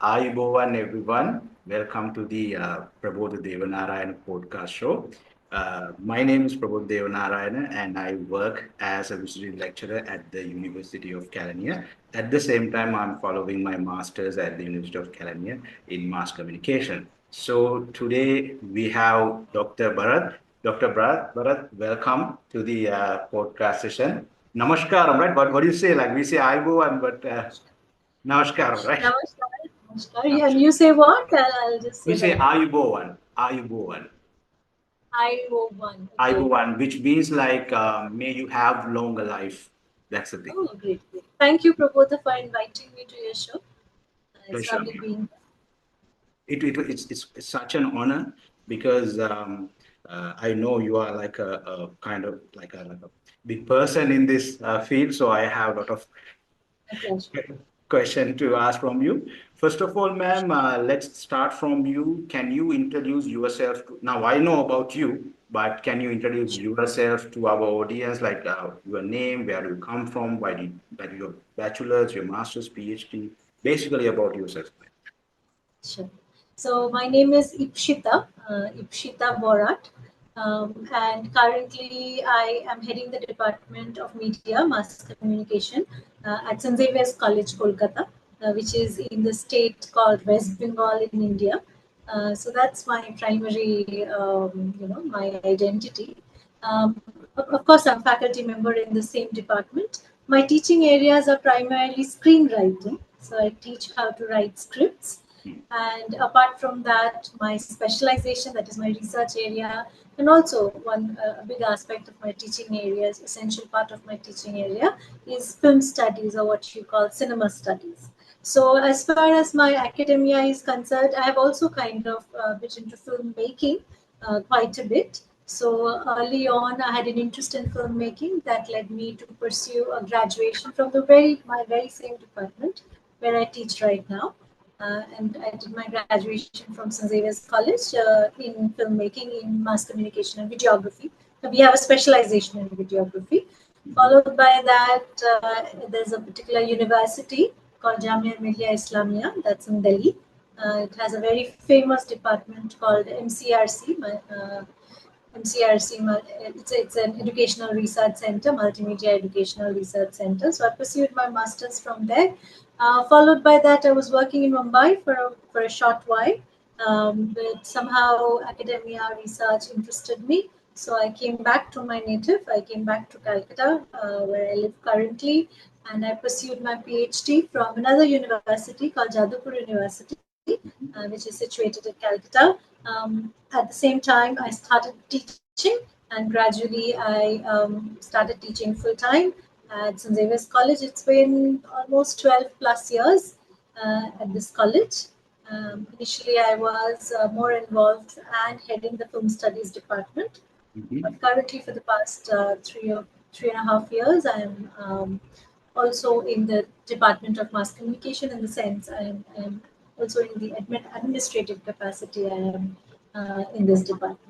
Ayubowan everyone. Welcome to the Prabodha Dewanarayana podcast show. My name is Prabodha Dewanarayana and I work as a visiting lecturer at the University of Kelaniya. At the same time, I'm following my master's at the University of Kelaniya in mass communication. So today we have Dr. Bharat. Dr. Bharat, welcome to the podcast session. Namaskaram, right? What do you say? Like we say Ayubowan, but Namaskaram, right? Namaskar. Namaskar. And you say what? I'll just We say say like that. Ayubowan, Ayubowan, I-O-1. Okay. Ayubowan, which means like may you have longer life. That's the thing. Oh, great, great. Thank you, Prabodha, for inviting me to your show. It's Pleasure. lovely being It's such an honor because I know you are like a kind of like a big person in this field. So I have a lot of a pleasure. question to ask from you. First of all, ma'am, let's start from you. Can you introduce yourself? Now, I know about you, but can you introduce yourself to our audience, like your name, where do you come from, why do your bachelor's, your master's, PhD, basically about yourself. Sure. So my name is Ipsita Barat, and currently I am heading the Department of Media, Mass Communication at St. Xavier's College, Kolkata, which is in the state called West Bengal in India. So that's my primary, my identity. Of course, I'm faculty member in the same department. My teaching areas are primarily screenwriting. So I teach how to write scripts. And apart from that, my specialization, that is my research area, and also one big aspect of my teaching area, essential part of my teaching area, is film studies, or what you call cinema studies. So as far as my academia is concerned, I have also kind of bit into filmmaking quite a bit. So early on, I had an interest in filmmaking that led me to pursue a graduation from my very same department where I teach right now. And I did my graduation from St. Xavier's College in filmmaking, in mass communication and videography. We have a specialization in videography. Followed by that, there's a particular university called Jamia Millia Islamia, that's in Delhi. It has a very famous department called MCRC. It's an educational research center, multimedia educational research center. So I pursued my master's from there. Followed by that, I was working in Mumbai for a short while. But somehow academia research interested me. So I came back to my native. I came back to Calcutta, where I live currently, and I pursued my PhD from another university called Jadavpur University, which is situated in Calcutta. At the same time, I started teaching, and gradually I started teaching full time at St. Xavier's College. It's been almost 12 plus years at this college. Initially, I was more involved and heading the film studies department. But currently, for the past 3.5 years, I am also in the Department of Mass Communication. In the sense, I am also in the administrative capacity. I am in this department.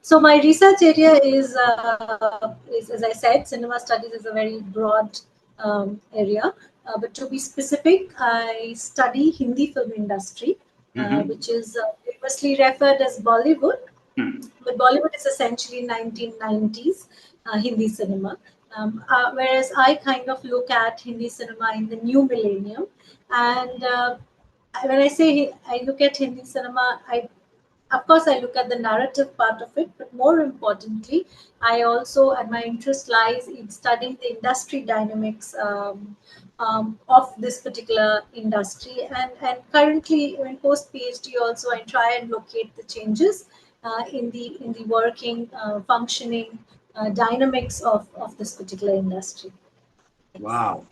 So my research area is, as I said, cinema studies is a very broad area. But to be specific, I study Hindi film industry, which is famously referred as Bollywood. But Bollywood is essentially 1990s Hindi cinema. Whereas I kind of look at Hindi cinema in the new millennium. And when I say I look at Hindi cinema, of course, I look at the narrative part of it, but more importantly, I also, and my interest lies in studying the industry dynamics of this particular industry. And currently, in post PhD, also I try and locate the changes in the working, functioning dynamics of this particular industry. Yes. Wow,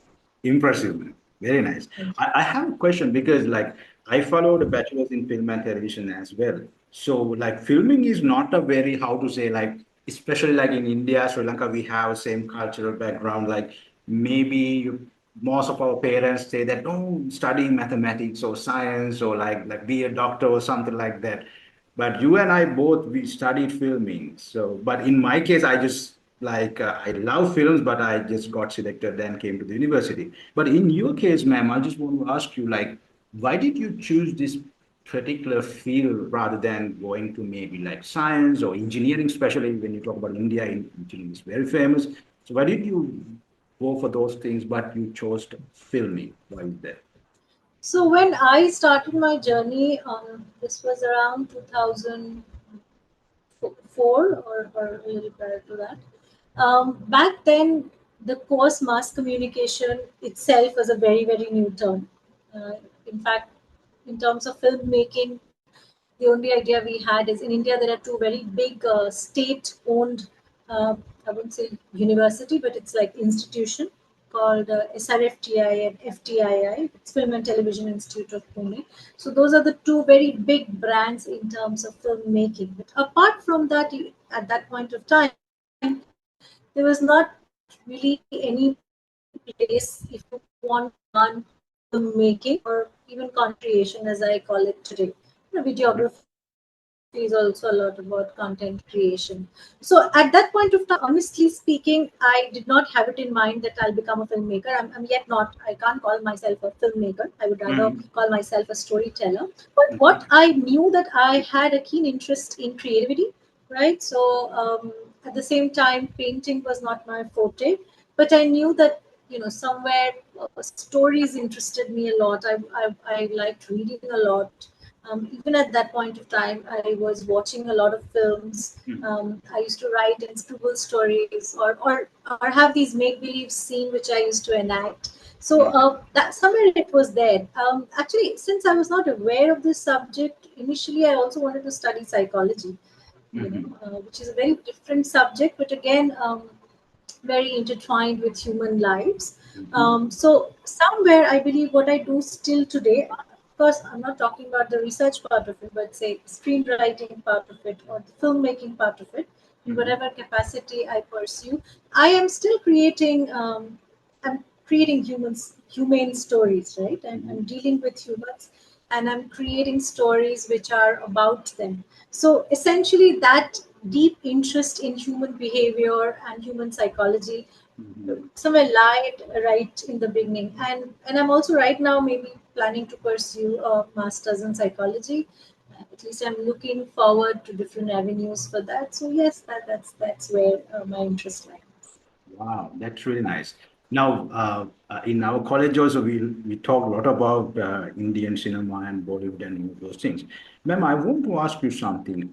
impressive, man. Very nice. I have a question because, like, I followed a bachelor's in film and television as well. So, like, filming is not a very, how to say, like, especially like in India, Sri Lanka, we have same cultural background. Like, maybe most of our parents say that, oh, study mathematics or science or like be a doctor or something like that. But you and I both we studied filming. So, but in my case, I just like I love films, but I just got selected, then came to the university. But in your case, ma'am, I just want to ask you, like, why did you choose this particular field rather than going to maybe like science or engineering, especially when you talk about India, engineering is very famous. So why did you go for those things, but you chose filming? Why is that? So when I started my journey, this was around 2004 or a little prior to that. Back then, the course mass communication itself was a very, very new term. In fact, in terms of filmmaking, the only idea we had is in India there are two very big state-owned, I wouldn't say university, but it's like institution called SRFTI and FTII. It's Film and Television Institute of Pune. So those are the two very big brands in terms of filmmaking. But apart from that, at that point of time, there was not really any place if you want to learn filmmaking or even content creation, as I call it today. Videography is also a lot about content creation. So at that point of time, honestly speaking, I did not have it in mind that I'll become a filmmaker. I'm yet not. I can't call myself a filmmaker. I would rather call myself a Mm-hmm. storyteller. But what I knew that I had a keen interest in creativity, right? So at the same time, painting was not my forte, but I knew that somewhere stories interested me a lot. I liked reading a lot. Even at that point of time, I was watching a lot of films. I used to write and scribble stories, or have these make believe scene which I used to enact. So that somewhere it was there. Actually, since I was not aware of this subject initially, I also wanted to study psychology. Mm-hmm. Which is a very different subject, but again, very intertwined with human lives. Mm-hmm. So somewhere I believe what I do still today, of course, I'm not talking about the research part of it, but say screenwriting part of it or the filmmaking part of it, in Mm-hmm. whatever capacity I pursue, I am still creating. I'm creating humane stories, right? I'm dealing with humans, and I'm creating stories which are about them. So essentially, that deep interest in human behavior and human psychology Mm-hmm. somewhere lied right in the beginning, and I'm also right now maybe planning to pursue a master's in psychology. At least I'm looking forward to different avenues for that. So yes, that's where my interest lies. Wow, that's really nice. Now, in our college also, we talk a lot about Indian cinema and Bollywood and those things. Ma'am, I want to ask you something.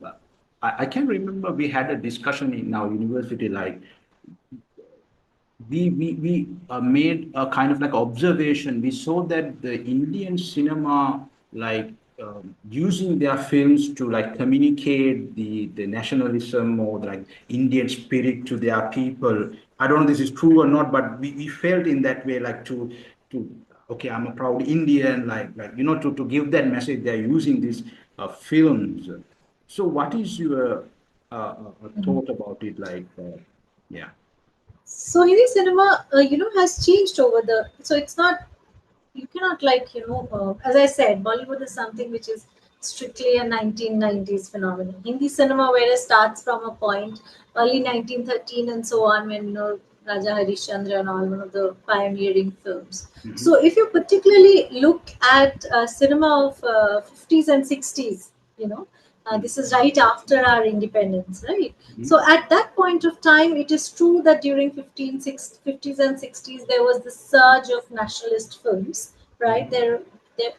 I can remember we had a discussion in our university, like we made a kind of like observation. We saw that the Indian cinema, like using their films to like communicate the nationalism or like Indian spirit to their people. I don't know if this is true or not, but we felt in that way, like to okay, I'm a proud Indian, like to give that message. They're using these films. So, what is your thought about it? Like, yeah. So Hindi cinema, has changed over the. So it's not, you cannot like as I said, Bollywood is something which is strictly a 1990s phenomenon. Hindi cinema, whereas starts from a point early 1913 and so on, when Raja Harishchandra and all, one of the pioneering films. Mhm. So if you particularly look at cinema of 50s and 60s, this is right after our independence, right? Mhm. So at that point of time, it is true that during 50s and 60s, there was the surge of nationalist films, right? Mhm.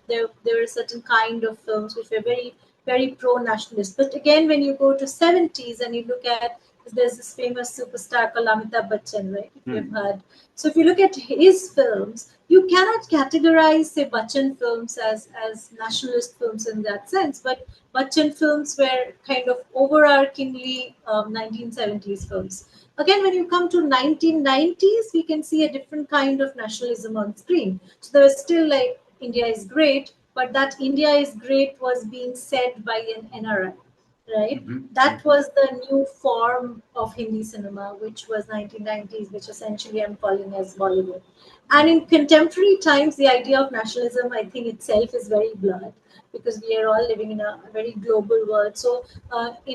There were certain kind of films which were very, very pro-nationalist. But again, when you go to 70s and you look at, there's this famous superstar called Amitabh Bachchan, right? If you've Mhm. heard. So if you look at his films, you cannot categorize, say, Bachchan films as nationalist films in that sense, but Bachchan films were kind of overarchingly 1970s films. Again, when you come to 1990s, we can see a different kind of nationalism on screen. So there was still like India is great, but that India is great was being said by an NRI, right? Mhm. That Mhm. was the new form of Hindi cinema, which was 1990s, which essentially I'm calling as Bollywood. And in contemporary times, the idea of nationalism, I think itself is very blurred because we are all living in a very global world. So,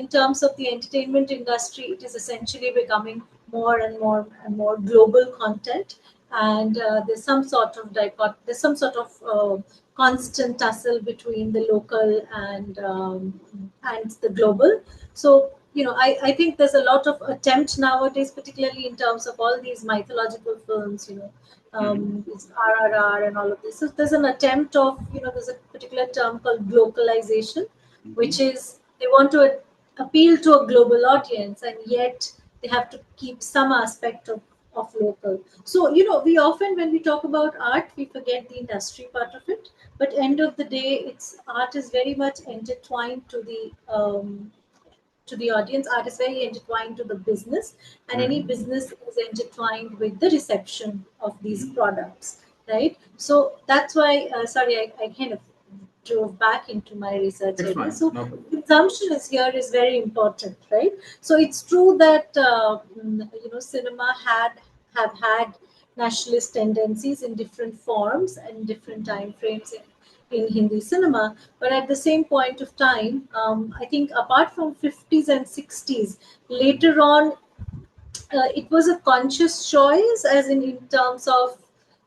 in terms of the entertainment industry, it is essentially becoming more and more global content, and there's some sort of constant tussle between the local and the global. So I think there's a lot of attempt nowadays, particularly in terms of all these mythological films, it's RRR and all of this. So there's an attempt of, there's a particular term called globalization, which is they want to appeal to a global audience, and yet they have to keep some aspect of local. So, we often, when we talk about art, we forget the industry part of it. But end of the day, it's art is very much intertwined to the audience. Art is very intertwined to the business, and any business is intertwined with the reception of these products, right? So that's why, sorry, I kind of drove back into my research It's area. fine. So No problem. consumption is here is very important, right? So it's true that cinema have had nationalist tendencies in different forms and different time frames in Hindi cinema. But at the same point of time, I think apart from 50s and 60s, later on, it was a conscious choice, as in terms of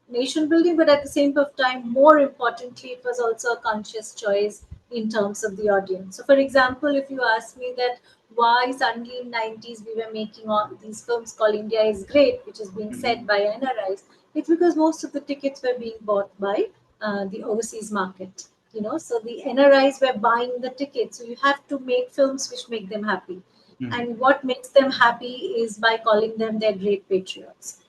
nation building, but at the same of time, more importantly, it was also a conscious choice in terms of the audience. So, for example, if you ask me that why suddenly in 90s we were making all these films called India is Great, which is being said by NRIs, it's because most of the tickets were being bought by the overseas market. So the NRIs were buying the tickets. So you have to make films which make them happy, and what makes them happy is by calling them their great patriots.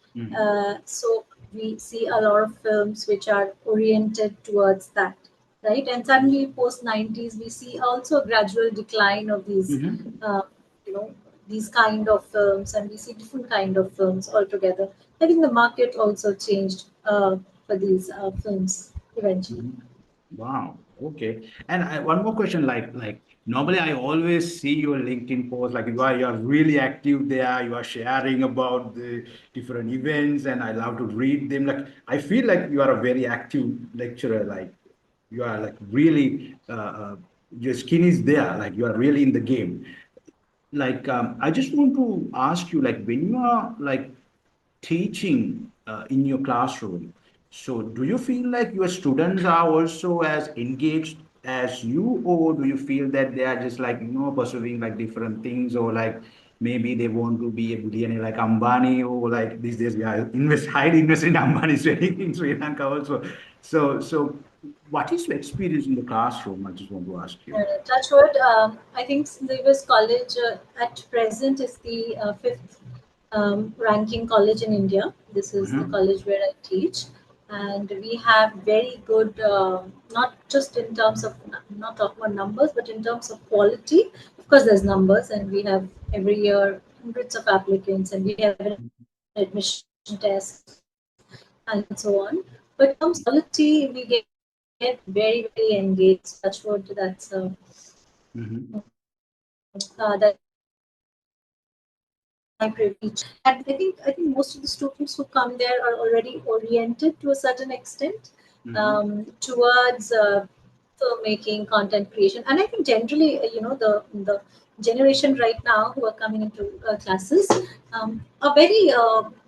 So we see a lot of films which are oriented towards that, right? And suddenly post 90s, we see also a gradual decline of these, you know, these kind of films, and we see different kind of films altogether. I think the market also changed for these films eventually. Wow. Okay. And one more question, like normally I always see your LinkedIn post, like you are really active there. You are sharing about the different events, and I love to read them. Like I feel like you are a very active lecturer. Like you are like really your skin is there. Like you are really in the game. Like I just want to ask you, like when you are like teaching in your classroom, so do you feel like your students are also as engaged as you, or do you feel that they are just like pursuing like different things, or like maybe they want to be a billionaire like Ambani, or like these days we are highly invest in Ambani trading in Sri Lanka also. So what is your experience in the classroom? I just want to ask you. Touchwood, I think Davis College at present is the fifth ranking college in India. This is the Mhm. college where I teach, and we have very good, not just in terms of not talking about numbers, but in terms of quality. Of course, there's numbers, and we have every year hundreds of applicants, and we have an admission test and so on. But in terms of quality, we get very, very engaged. Touchwood, Mhm. that's my privilege. And I think most of the students who come there are already oriented to a certain extent Mhm. towards filmmaking, content creation, and I think generally, the generation right now who are coming into classes are very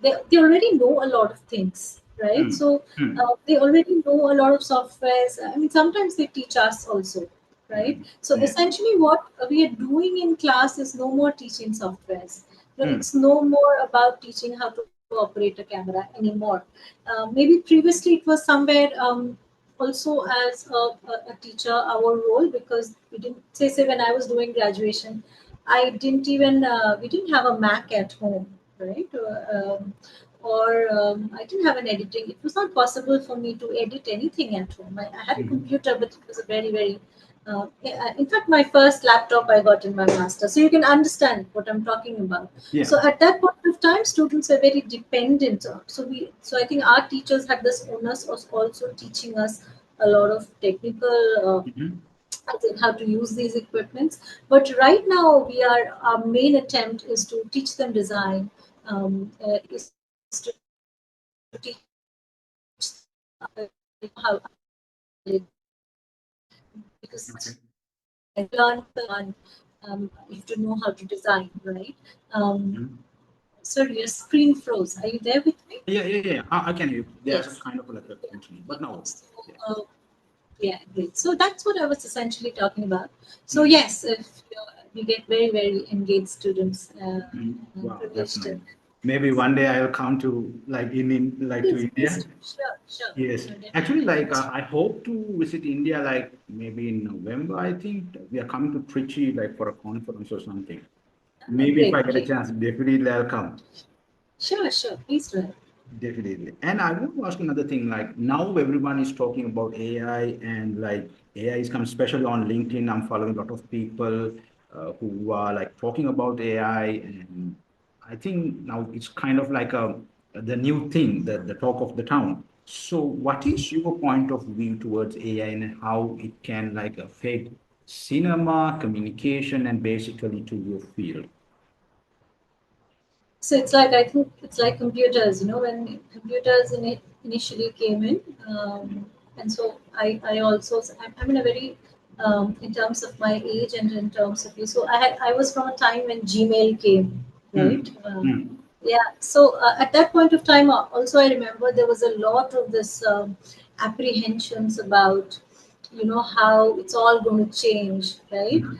they already know a lot of things, right? Mm. So Mm. they already know a lot of softwares. I mean, sometimes they teach us also, right? Mm. So Yeah. essentially, what we are doing in class is no more teaching softwares. Mm. It's no more about teaching how to operate a camera anymore. Maybe previously it was somewhere also as a teacher our role, because we didn't say when I was doing graduation, I didn't even we didn't have a Mac at home, right? Or I didn't have an editing. It was not possible for me to edit anything at home. I had a Mhm. computer, but it was a very, very in fact, my first laptop I got in my master. So you can understand what I'm talking about. Yeah. So at that point of time, students were very dependent on. So I think our teachers had this onus of also teaching us a lot of technical. Mhm. As in how to use these equipments. But right now, our main attempt is to teach them design, is to teach them how because Okay. learn you have to know how to design, right? Mhm. Sorry, your screen froze. Are you there with me? Yeah, yeah, yeah. I can hear you. There's a Yes. kind of like a Yeah. functioning, but no. So, Yeah. Yeah, great. So that's what I was essentially talking about. So Mhm. yes, if you get very, very engaged students, Wow, that's privileged nice. Maybe one day I'll come to like like to please, India. sure, sure. Yes, No, actually, definitely. like I hope to visit India, like maybe in November. I think we are coming to Trichy, like for a conference or something. Maybe if I Great, get a great. chance, definitely I'll come. Sure, sure. Please do it. Definitely. And I want to ask another thing. Like now, everyone is talking about AI, and like AI is coming, especially on LinkedIn. I'm following a lot of people who are like talking about AI, and I think now it's kind of like the new thing, the talk of the town. So, what is your point of view towards AI and how it can like affect cinema, communication, and basically to your field? So it's like, I think it's like computers. When computers initially came in, and so I also I'm in a very in terms of my age and in terms of you. So I was from a time when Gmail came, right? Hmm. Hmm. Yeah. So at that point of time, also I remember there was a lot of this apprehensions about how it's all going to change, right? Hmm.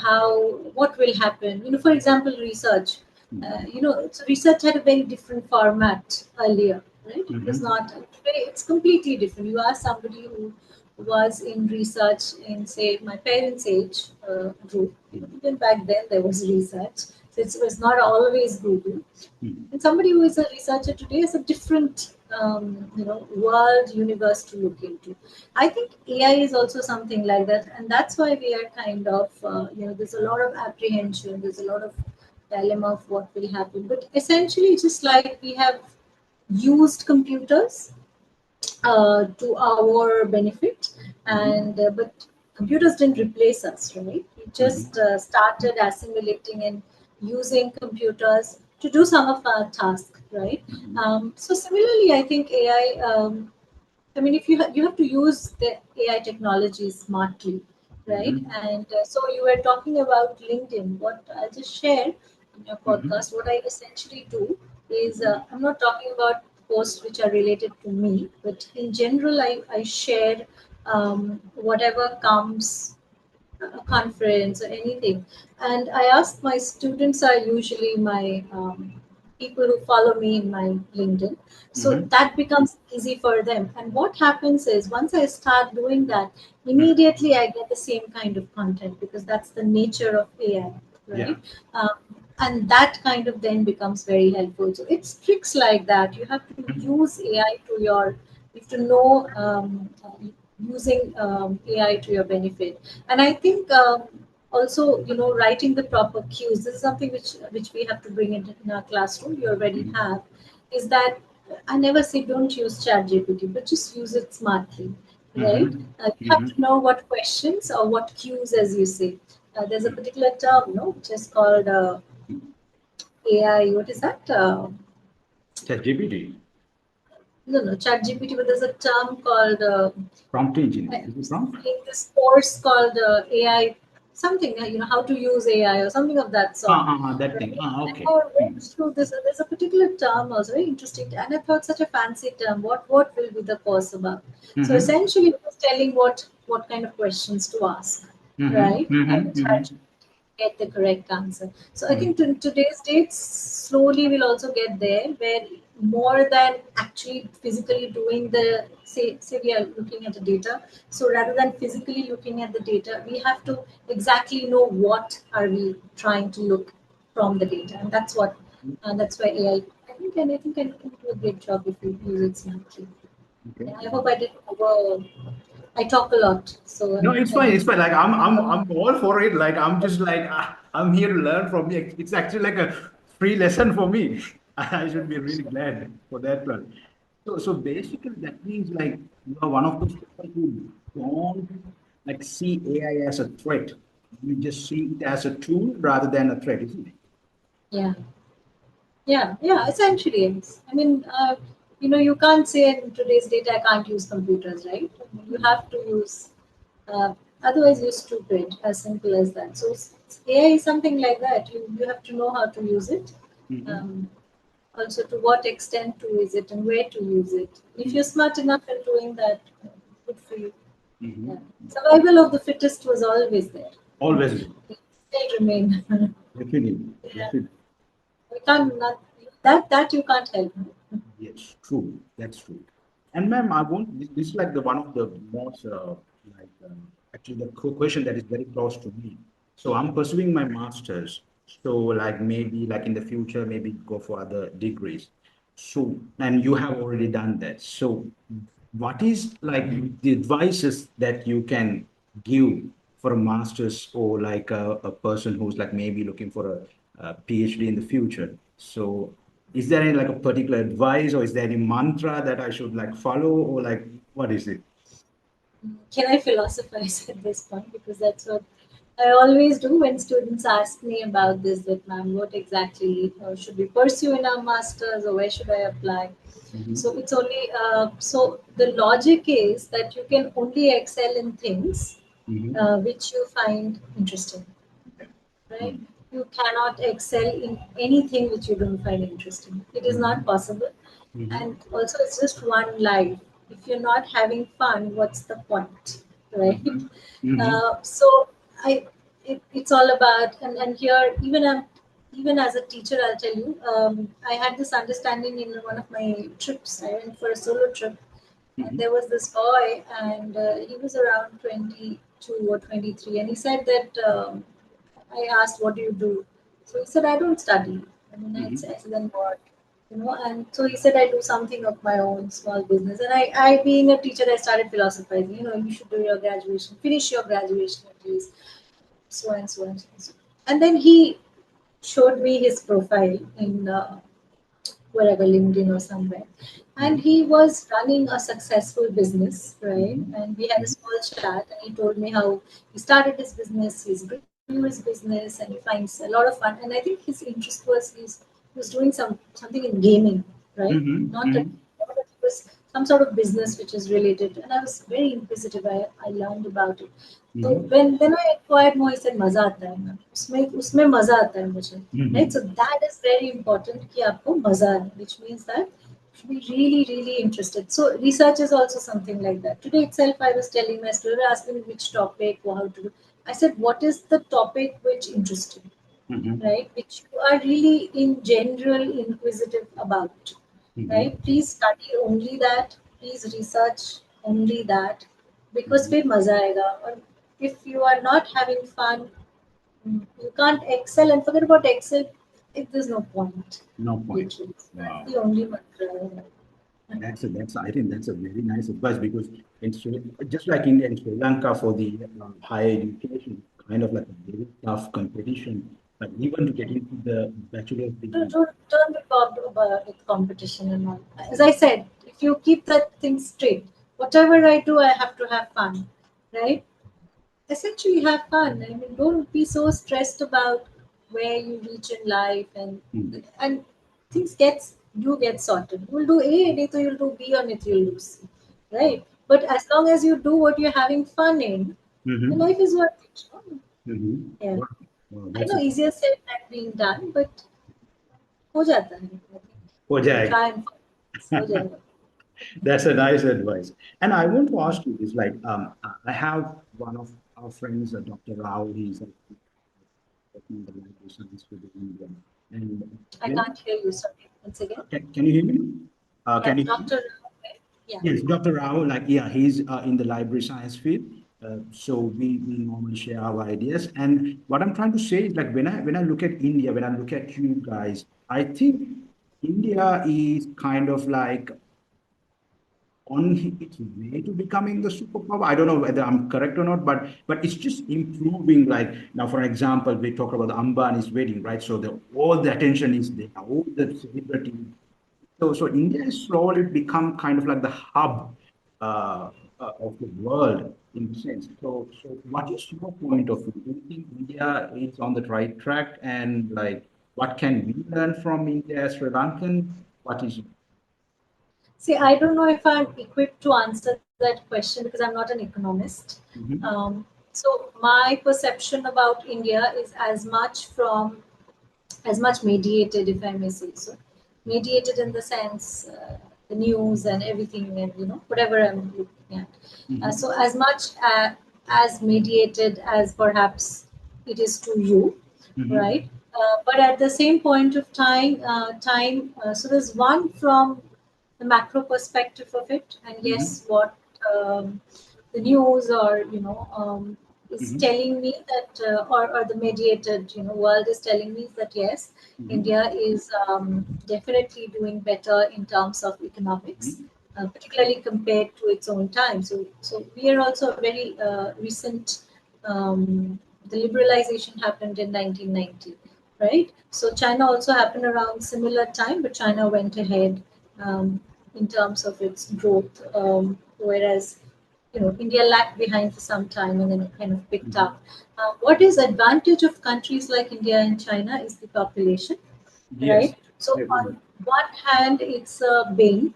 How what will happen? For example, research. So research had a very different format earlier, right? It was Hmm. not today. It's completely different. You ask somebody who was in research in, say, my parents' age group. Even back then there was research, so it was not always Google. Hmm. And somebody who is a researcher today is a different world universe to look into. I think AI is also something like that, and that's why we are kind of there's a lot of apprehension, there's a lot of dilemma of what will happen. But essentially, just like we have used computers to our benefit, Hmm. and but computers didn't replace us, right? We just Hmm. started assimilating and using computers to do some of our tasks, right? Hmm. So similarly, I think AI, I mean, if you have to use the AI technology smartly, right? Hmm. And so you were talking about LinkedIn. What I'll just share in your Hmm. podcast, what I essentially do is I'm not talking about posts which are related to me, but in general, I share whatever comes a conference or anything. And I ask, my students are usually my people who follow me in my LinkedIn. So Hmm. that becomes easy for them. And what happens is once I start doing that, immediately I get the same kind of content because that's the nature of AI, Yeah. right? Um, and that kind of then becomes very helpful. So it's tricks like that. You have to use AI to your, you have to know using AI to your benefit. And I think also, writing the proper cues. This is something which we have to bring in our classroom. You already have, is that I never say don't use ChatGPT, but just use it smartly, right? Hmm. You have Hmm. to know what questions or what cues, as you say. There's a particular term, no, which is called AI. What is that? ChatGPT, No, no, ChatGPT, but there's a term called prompt engine. I'm Is it prompt? in this course called AI something, how to use AI or something of that sort. That thing. Right? And Okay. I went through this. There's a particular term also very interesting, and I thought such a fancy term. What will be the course about? So Mm-hmm. essentially, it was telling what kind of questions to ask, Mm-hmm. right? Mm-hmm. Which Mm-hmm. get the correct answer. So I think Mm-hmm. today's dates slowly will also get there, where more than actually physically doing the, say we are looking at the data. So rather than physically looking at the data, we have to exactly know what are we trying to look from the data, and that's why AI. I think I can do a great job if you use it smartly. Okay. Yeah, I hope I did over. I talk a lot, so No, it's I fine. It's did. fine. Like I'm all for it. Like I'm just like I'm here to learn from you. It's actually like a free lesson for me. I should be really glad for that one. So basically, that means like you are one of those people who don't like see AI as a threat. You just see it as a tool rather than a threat, isn't it? Yeah. Yeah, essentially, yes. I mean, you can't say in today's date I can't use computers, right? I mean, you have to use, otherwise you're stupid, as simple as that. So AI is something like that. You have to know how to use it. Mm-hmm. Um, Also, to what extent to use it and where to use it. If you're smart enough in doing that, good for you. Mm-hmm. Yeah. Survival of the fittest was always there. Always. It still remain. Definitely. Yeah. Definitely. We can't not, that you can't help. Yes, true. That's true. And ma'am, I want this is like the one of the most like actually the question that is very close to me. So I'm pursuing my masters. So like maybe like in the future, maybe go for other degrees. So and you have already done that. So what is like the advices that you can give for a master's or like a person who's like maybe looking for a PhD in the future? So is there any like a particular advice or is there any mantra that I should like follow or like what is it? Can I philosophize at this point? Because that's what I always do when students ask me about this, that ma'am, what exactly should we pursue in our masters or where should I apply? Mhm, So it's only, so the logic is that you can only excel in things mhm, which you find interesting, right? mhm, You cannot excel in anything which you don't find interesting. It is not mhm, possible. mhm, And also, it's just one life. If you're not having fun, what's the point, right? mhm, mhm, So it's all about, and here, even as a teacher, I'll tell you, I had this understanding in one of my trips. I went for a solo trip, and mhm, there was this boy, and he was around 22 or 23, and he said that I asked, "What do you do?" So he said, "I don't study." I mean, mhm, I said, "Then what?" And so he said, "I do something of my own, small business." And I being a teacher, I started philosophizing. You should do your graduation, finish your graduation at least, so and so and so. And so. And then he showed me his profile in wherever, LinkedIn or somewhere. And mhm, he was running a successful business, right? mhm, And we had a small chat, and he told me how he started his business, he grew his business, and he finds a lot of fun. And I think his interest was doing something in gaming, right? mhm, Not a, mhm, it was some sort of business which is related. And I was very inquisitive. I learned about it. So mhm, when I inquired more, he said मजा आता है ma'am उसमें मजा आता है मुझे, right? mhm, So that is very important कि आपको मजा आए, which means that you should be really really interested. So research is also something like that. Today itself I was telling my student, asking me which topic or how to do. I said, what is the topic which interests you, mhm, right? Which you are really in general inquisitive about, mhm, right? Please study only that. Please research only that, because mhm. फिर मजा आएगा. और if you are not having fun, you can't excel, and forget about excel. If there's no point, No point. literally. That's Wow. the only mantra. That's I think that's a very nice advice because in just like India and Sri Lanka for the higher education, kind of like a very tough competition. But even to get into the bachelor's degree. Don't be bothered about with competition and all. As I said, if you keep that thing straight, whatever I do, I have to have fun, right? Essentially have fun. I mean, don't be so stressed about where you reach in life, Mm, and things get sorted. You'll do A, later you'll do B, or later you'll do C, wow. right? But as long as you do what you're having fun in, your Mm-hmm. life is worth it. No? Mm-hmm. Yeah, Wow. Wow, I that's know a easier said than being done, but हो जाता है. हो You जाएगा. try and हो जाएगा. That's a nice advice. And I want to ask you this, like, I have one of our friends, Dr. Rao, he's working in the library science field in India. And I can't hear you. Sorry. Once again. can you hear me? Yeah, Can you hear me? Doctor. Yeah. Yes, Dr. Rao, like, yeah, he's in the library science field. So we normally share our ideas. And what I'm trying to say is like when I look at India, when I look at you guys, I think India is kind of like on its way to becoming the superpower. I don't know whether I'm correct or not, but it's just improving. Like now, for example, we talk about the Ambani's wedding, right? So all the attention is there, all the celebrity. So India has slowly become kind of like the hub of the world in a sense. So what is your point of view? Do you think India is on the right track, and like what can we learn from India, Sri Lankan? What is See, I don't know if I'm equipped to answer that question because I'm not an economist. Mhm, So my perception about India is as much mediated, if I may say so. Mediated in the sense, the news and everything, and whatever I'm looking at. Mhm. So as much as mediated as perhaps it is to you, Mhm. right? But at the same point of time, so there's one from the macro perspective of it, and Mhm. yes, what the news or is Mhm. telling me that, or the mediated world is telling me that yes, Mhm. India is definitely doing better in terms of economics, Mhm. particularly compared to its own time. So we are also a very recent. The liberalization happened in 1990, right? So China also happened around similar time, but China went ahead um, in terms of its growth, whereas India lagged behind for some time and then it kind of picked Mhm. up. What is advantage of countries like India and China is the population, Yes. right? So Very on good. one hand, it's a bane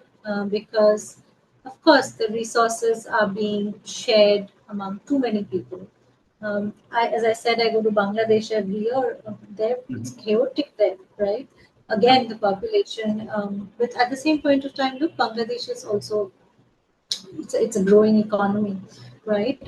because, of course, the resources are being shared among too many people. As I said, I go to Bangladesh every year. There, it's Mhm. chaotic there, right? Again, the population. But at the same point of time, look, Bangladesh is also it's a growing economy, right?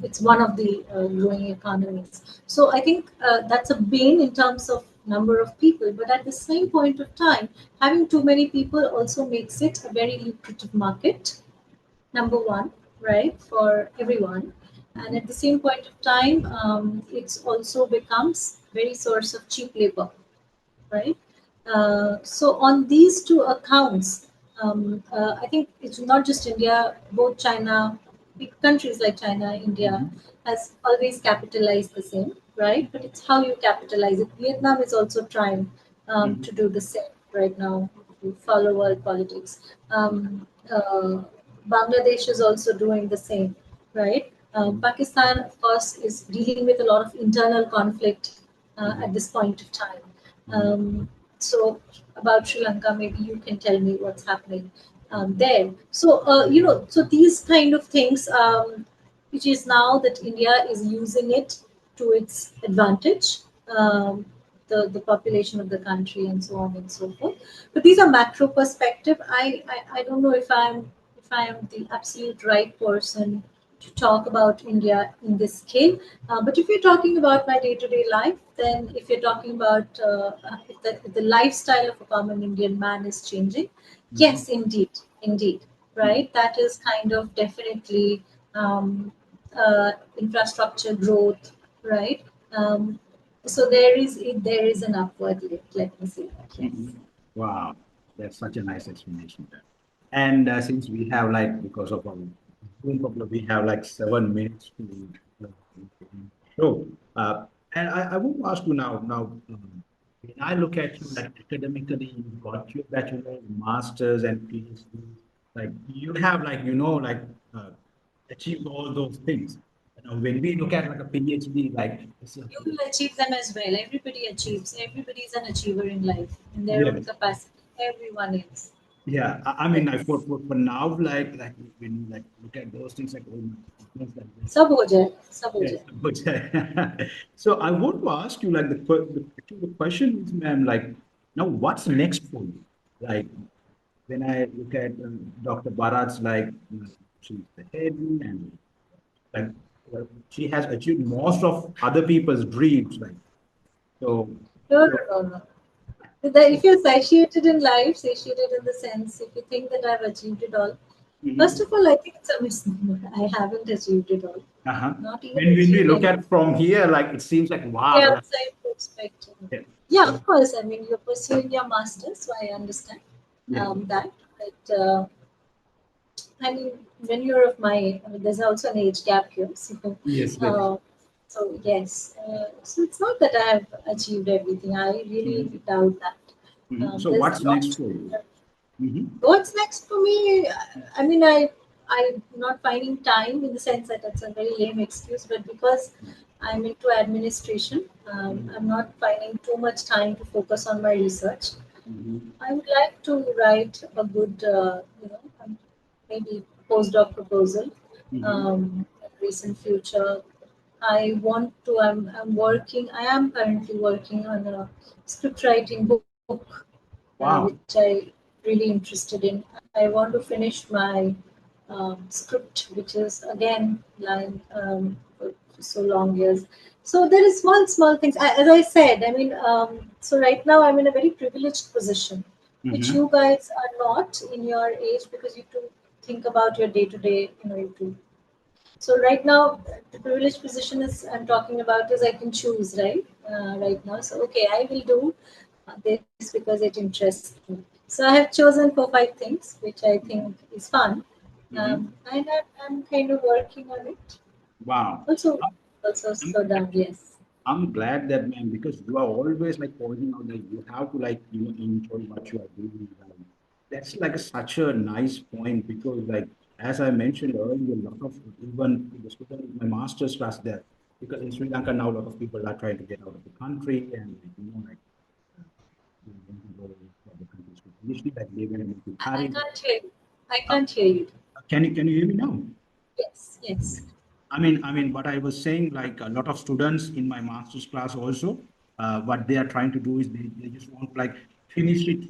It's one of the growing economies. So I think that's a bane in terms of number of people. But at the same point of time, having too many people also makes it a very lucrative market. Number one, right, for everyone. And Mhm. at the same point of time, it's also becomes very source of cheap labor, right? So on these two accounts, I think it's not just India, both China, big countries like China, India, Mhm. has always capitalized the same, right? But it's how you capitalize it. Vietnam is also trying Mhm. to do the same right now. If you follow world politics. Bangladesh is also doing the same, right? Mhm. Pakistan, of course, is dealing with a lot of internal conflict at Mhm. this point of time. Mhm. So about Sri Lanka, maybe you can tell me what's happening Mhm. there. So so these kind of things, which is now that India is using it to its advantage, the population of the country and so on and so forth. But these are macro perspective. I don't know if I am the absolute right person to talk about India in this scale. But if you're talking about my day-to-day life, then if you're talking about if the lifestyle of a common Indian man is changing, Mhm. yes, indeed, Mhm. right? That is kind of definitely um, infrastructure growth, right? Um, so there is an upward lift. Let me say that. Yes. Mhm. Wow, that's such a nice explanation there. And since we have like, because of our Zoom problem, we have like 7 minutes to uh, show. And I want to ask you when I look at you like academically, you got your bachelor, masters, and PhD. Like you have like uh, achieved all those things. When we look at like a PhD, like it's a, You will achieve them as well. Everybody achieves. Everybody is an achiever in life in their own yes. capacity. Everyone is. Yeah, I mean, like Yes. for now, like when you like look at those things, like oh my goodness, like this. सब हो जाए सब हो Yes, जाए but so I want to ask you, like actually the question is, ma'am, like now what's next for you? Like when I look at Dr. Barat's, like she's the head, and like she has achieved most of other people's dreams, like so. No, So, no, no, no. If you're satiated in life, satiated in the sense, if you think that I've achieved it all, first mhm. of all, I think it's a misnomer. I haven't achieved it all. Uh-huh. Not even When we achieved look anything. at from here, like it seems like The wow, like, outside perspective. yeah. Yeah, of course. I mean, you're pursuing your master's, so I understand Yeah. that. But I mean, when you're of my, I mean, there's also an age gap here. So, Yes, there is. uh, so yes. So it's not that I have achieved everything. I really Mhm. doubt that. Mhm. So There's what's a next lot. for you? Hmm. What's next for me? I mean, I'm not finding time in the sense that that's a very lame excuse, but because I'm into administration, I'm not finding too much time to focus on my research. Hmm. I would like to write a good, maybe postdoc proposal Hmm. in recent future. I want to. I'm working. I am currently working on a script writing book, which Wow. really interested in. I want to finish my script, which is again lying for so long years. So there is small things. As I said, I mean, so right now I'm in a very privileged position, which Mm-hmm. you guys are not in your age, because you have to think about your day to day. You know, you have to. So right now, the privileged position is I'm talking about is I can choose, right? Right now, so okay, I will do this because it interests me. So I have chosen 4 5 things which I think is fun, Mm-hmm. and I'm kind of working on it. Wow. Also I'm, slow down. Yes, I'm glad that, man, because you are always like pointing out that you have to like enjoy what you are doing. That's like such a nice point because like as I mentioned earlier, a lot of even the student in my master's class there, because in Sri Lanka now a lot of people are trying to get out of the country and like, like they want to go to other countries. Initially, like they went into I Paris. can't hear you. I Uh, can't hear you. can you hear me now? Yes, yes. What I was saying, like a lot of students in my master's class also, what they are trying to do is they just want to like finish it.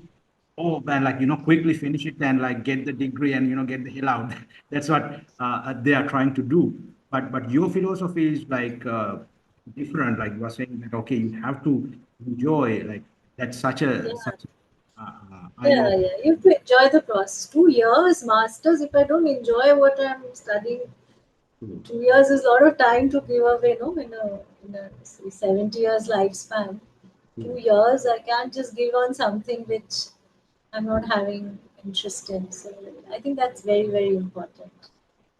Oh, man, like, quickly finish it and like get the degree and, get the hell out. That's what they are trying to do. But your philosophy is like different. Like you are saying that, okay, you have to enjoy, like that's Yeah, such eye yeah, opener. yeah. You have to enjoy the process. 2 years masters. If I don't enjoy what I'm studying, 2 years is a lot of time to give away, no, in a say, 70 years lifespan. 2 years, I can't just give on something which I'm not having interest in. So I think that's very, very important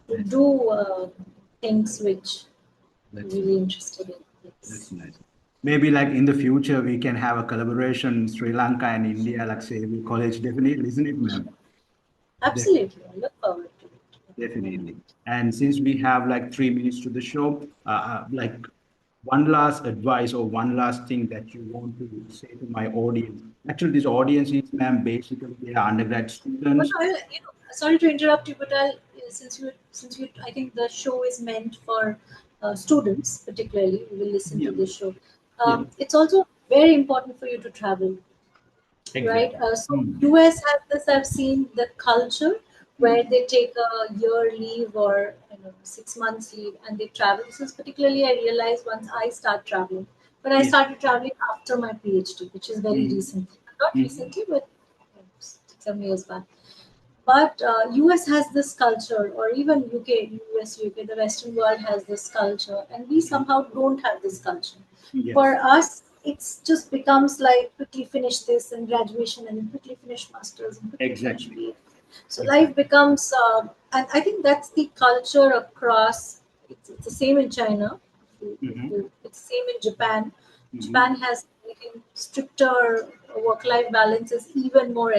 to That's do things which you're that's really interested in. That's Yes. nice. Maybe like in the future we can have a collaboration, Sri Lanka and India, like say we college, definitely, isn't it, ma'am? De- Absolutely. I look forward to it. Definitely. And since we have like 3 minutes to the show, like one last advice or one last thing that you want to say to my audience. Actually, this audience is, ma'am, basically they are undergrad But students. I, sorry to interrupt you, but since you, I think the show is meant for students, particularly, who will listen Yeah, to this show. yeah, It's also very important for you to travel, right? exactly. So Mm, US has this. I've seen the culture where mm, they take a year leave or 6 months leave and they travel. This is particularly I realized once I start traveling. But I yeah, started traveling after my PhD, which is very mm, recent. Not mm, recently, but 6 7 years back. But US has this culture, or even UK, the Western world has this culture, and we mm, somehow don't have this culture. For yes, us, it's just becomes like quickly finish this and graduation, and quickly finish masters and quickly finish exactly, PhD. So life exactly. becomes, and I think that's the culture across. It's the same in China. Mm-hmm, It's the same in Japan. mm-hmm, Japan has, I think, stricter work-life balance is even more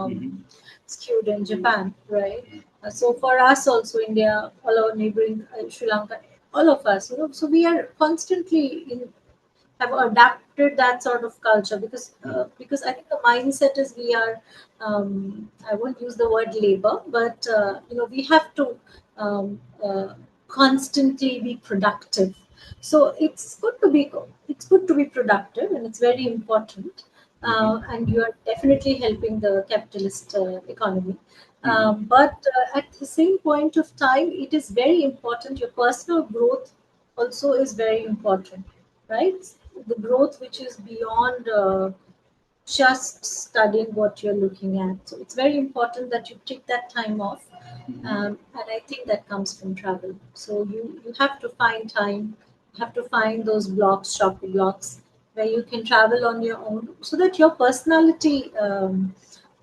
mm-hmm, skewed in Japan, right? So for us also, India, all our neighboring Sri Lanka, all of us, so we are constantly in have adapted that sort of culture because I think the mindset is we are I won't use the word labor, but we have to um, uh, constantly be productive. So it's good to be productive, and it's very important. mm-hmm, And you are definitely helping the capitalist economy. mm-hmm, But at the same point of time, it is very important. Your personal growth also is very important, right? The growth which is beyond just studying what you're looking at. So it's very important that you take that time off, mm-hmm. and I think that comes from travel. So you have to find time, you have to find those blocks, shop blocks, where you can travel on your own, so that your personality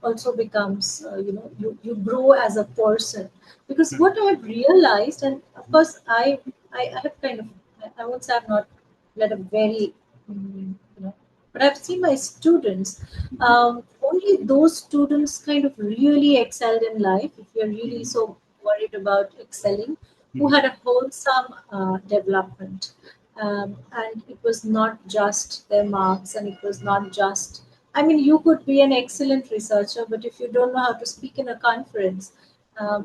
also becomes, you grow as a person. Because what I have realized, and of course I have kind of, I won't say I've not led a very but I've seen my students, only those students kind of really excelled in life, if you're really Mhm, so worried about excelling, who mhm, had a wholesome development. And it was not just their marks, and it was not just, I mean, you could be an excellent researcher, but if you don't know how to speak in a conference,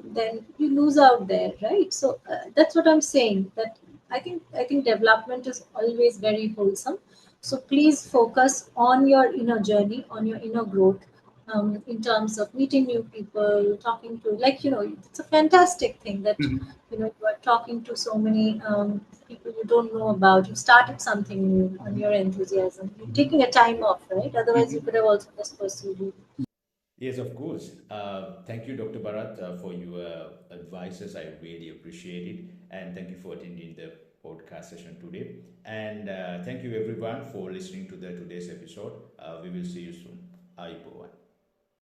then you lose out there, right? So that's what I'm saying. That I think development is always very wholesome. So please focus on your inner journey, on your inner growth, in terms of meeting new people, talking to, like, it's a fantastic thing that, Mhm. you are talking to so many people you don't know about. You started something new on your enthusiasm. You're taking a time off, right? Otherwise, you Mhm. could have also just pursued it. Yes, of course. Thank you, Dr. Bharat, for your advices. I really appreciate it. And thank you for attending the podcast session today. And thank you, everyone, for listening to the today's episode. We will see you soon. Bye, everyone.